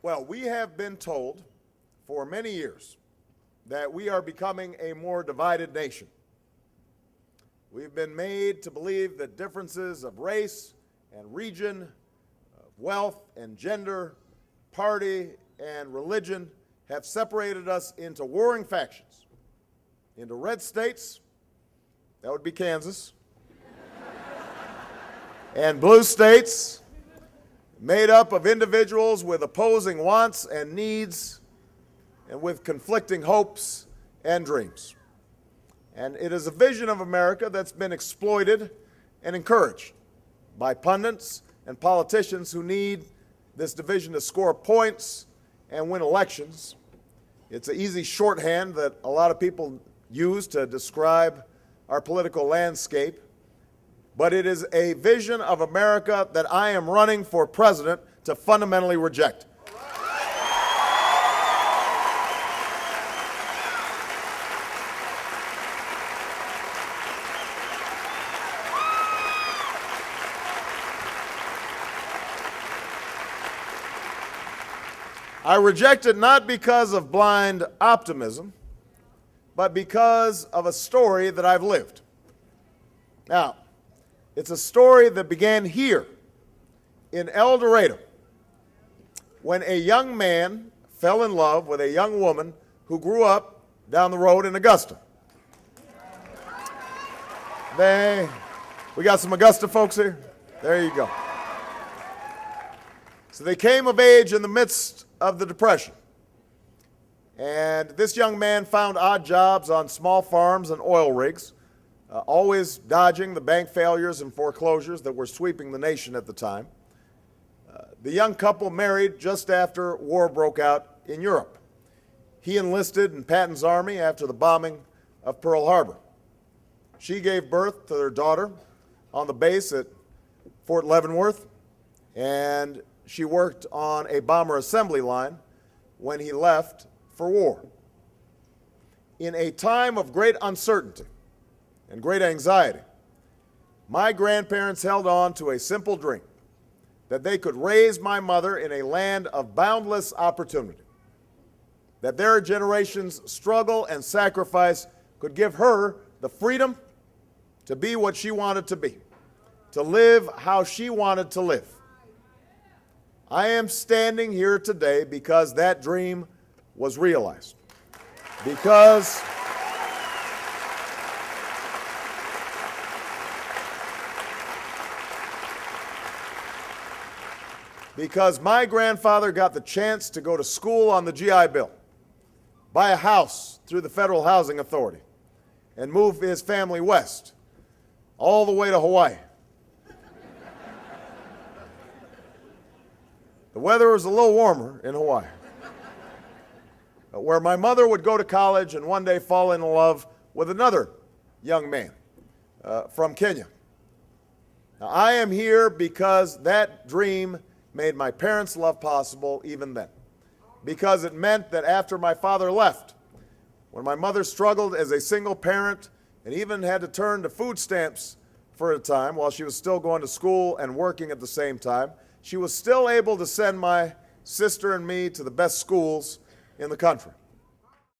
Well, we have been told for many years that we are becoming a more divided nation. We've been made to believe that differences of race and region, of wealth and gender, party and religion have separated us into warring factions, into red states, that would be Kansas, and blue states, made up of individuals with opposing wants and needs and with conflicting hopes and dreams. And it is a vision of America that's been exploited and encouraged by pundits and politicians who need this division to score points and win elections. It's an easy shorthand that a lot of people use to describe our political landscape. But it is a vision of America that I am running for president to fundamentally reject. I reject it not because of blind optimism, but because of a story that I've lived. Now, it's a story that began here in El Dorado when a young man fell in love with a young woman who grew up down the road in Augusta. We got some Augusta folks here? There you go. So they came of age in the midst of the Depression. And this young man found odd jobs on small farms and oil rigs, always dodging the bank failures and foreclosures that were sweeping the nation at the time. The young couple married just after war broke out in Europe. He enlisted in Patton's army after the bombing of Pearl Harbor. She gave birth to their daughter on the base at Fort Leavenworth, and she worked on a bomber assembly line when he left for war. In a time of great uncertainty and great anxiety, my grandparents held on to a simple dream that they could raise my mother in a land of boundless opportunity, that their generation's struggle and sacrifice could give her the freedom to be what she wanted to be, to live how she wanted to live. I am standing here today because that dream was realized. Because my grandfather got the chance to go to school on the GI Bill, buy a house through the Federal Housing Authority, and move his family west, all the way to Hawaii. The weather was a little warmer in Hawaii, where my mother would go to college and one day fall in love with another young man from Kenya. Now, I am here because that dream made my parents' love possible even then, because it meant that after my father left, when my mother struggled as a single parent and even had to turn to food stamps for a time while she was still going to school and working at the same time, she was still able to send my sister and me to the best schools in the country.